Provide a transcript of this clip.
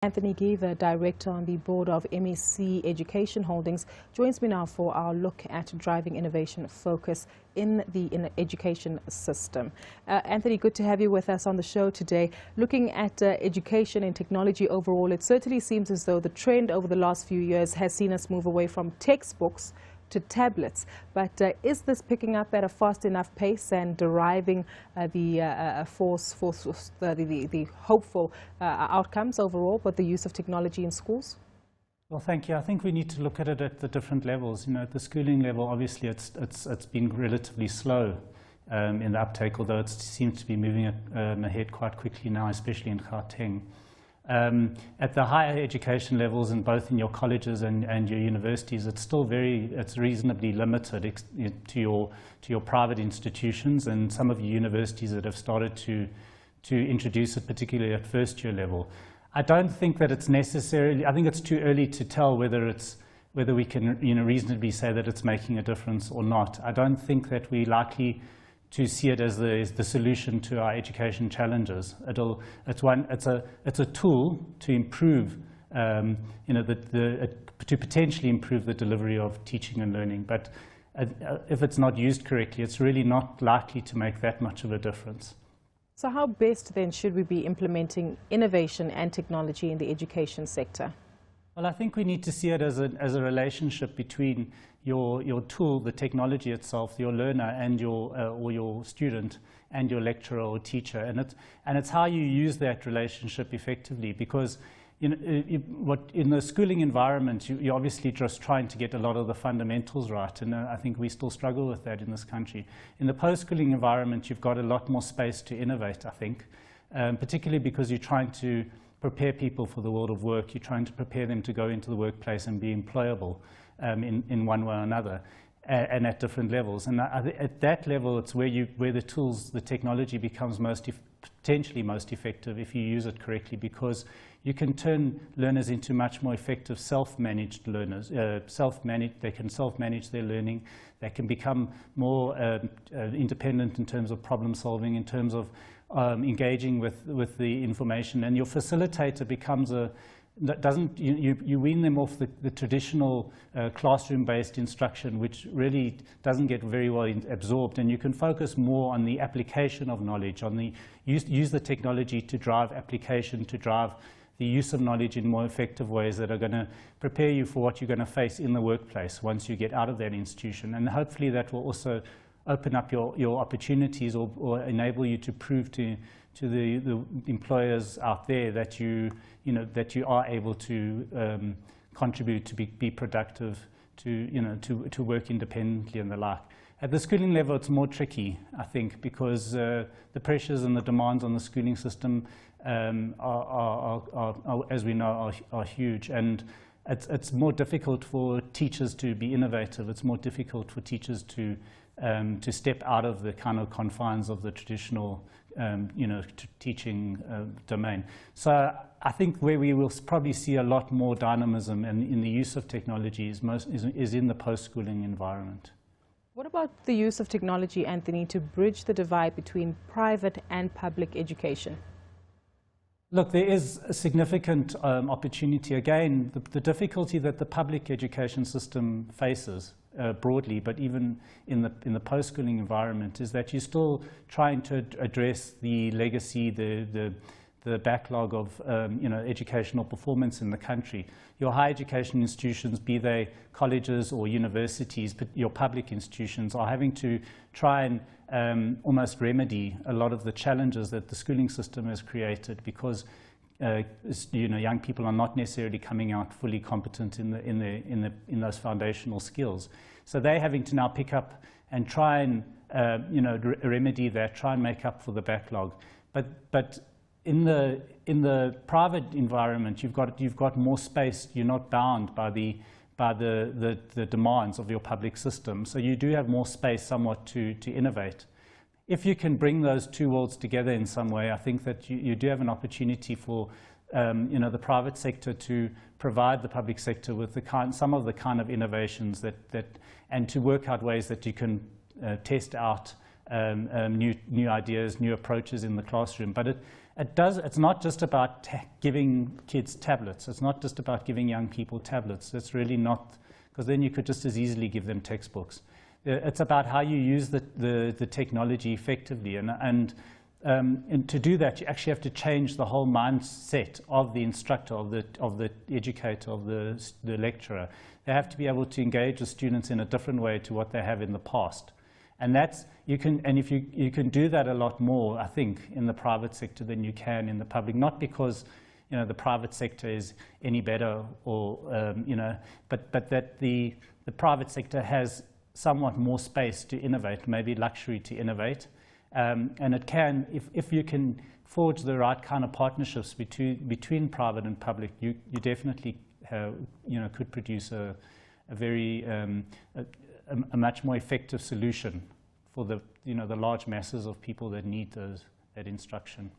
Anthony Gewer, Director on the board of MSC Education Holdings, joins me now for our look at driving innovation focus in the education system. Anthony, good to have you with us on the show today. Looking at education and technology overall, it certainly seems as though the trend over the last few years has seen us move away from textbooks to tablets. But is this picking up at a fast enough pace and deriving the hopeful outcomes overall with the use of technology in schools? Well, thank you. I think we need to look at it at the different levels. You know, at the schooling level, obviously it's been relatively slow in the uptake, although it seems to be moving ahead quite quickly now, especially in Gauteng. At the higher education levels, and both in your colleges and your universities, it's reasonably limited to your private institutions, and some of your universities that have started to introduce it, particularly at first year level. I don't think that it's necessarily. I think it's too early to tell whether we can reasonably say that it's making a difference or not. I don't think that we're likely to see it as the solution to our education challenges. It's a tool to improve, to potentially improve the delivery of teaching and learning. But if it's not used correctly, it's really not likely to make that much of a difference. So how best then should we be implementing innovation and technology in the education sector? Well, I think we need to see it as a relationship between your tool, the technology itself, your learner and or your student and your lecturer or teacher, and it's how you use that relationship effectively. Because in the schooling environment, you're obviously just trying to get a lot of the fundamentals right, and I think we still struggle with that in this country. In the post-schooling environment, you've got a lot more space to innovate, I think, particularly because you're trying to prepare people for the world of work. You're trying to prepare them to go into the workplace and be employable in one way or another, and at different levels. And at that level, it's where the tools, the technology becomes potentially most effective if you use it correctly, because you can turn learners into much more effective self-managed learners. They can self-manage their learning. They can become more independent in terms of problem solving, in terms of engaging with the information, and your facilitator becomes you wean them off the traditional classroom-based instruction, which really doesn't get very well absorbed, and you can focus more on the application of knowledge, on use the technology to drive application, to drive the use of knowledge in more effective ways that are going to prepare you for what you're going to face in the workplace once you get out of that institution. And hopefully that will also open up your opportunities, or enable you to prove to the employers out there that you are able to contribute, to be productive, to work independently and the like. At the schooling level, it's more tricky, I think, because the pressures and the demands on the schooling system as we know, are huge, and it's more difficult for teachers to be innovative. It's more difficult for teachers to step out of the kind of confines of the traditional, teaching domain. So I think where we will probably see a lot more dynamism in the use of technology is in the post-schooling environment. What about the use of technology, Anthony, to bridge the divide between private and public education? Look, there is a significant opportunity. Again, the difficulty that the public education system faces broadly, but even in the post-schooling environment, is that you're still trying to address the legacy, the backlog of educational performance in the country. Your higher education institutions, be they colleges or universities, but your public institutions, are having to try and almost remedy a lot of the challenges that the schooling system has created, because young people are not necessarily coming out fully competent in those foundational skills. So they're having to now pick up and try and remedy that, try and make up for the backlog. But in the private environment, you've got more space. You're not bound by the demands of your public system. So you do have more space somewhat to innovate. If you can bring those two worlds together in some way, I think that you do have an opportunity for the private sector to provide the public sector with some of the kind of innovations and to work out ways that you can test out new ideas, new approaches in the classroom. But It's not just about giving kids tablets. It's not just about giving young people tablets. It's really not, because then you could just as easily give them textbooks. It's about how you use the technology effectively. And to do that, you actually have to change the whole mindset of the instructor, of the educator, of the lecturer. They have to be able to engage with students in a different way to what they have in the past. And you can do that a lot more, I think, in the private sector than you can in the public. Not because, the private sector is any better, or but that the private sector has somewhat more space to innovate, maybe luxury to innovate, and it can, if you can forge the right kind of partnerships between private and public, you definitely could produce a very a much more effective solution for the large masses of people that need that instruction.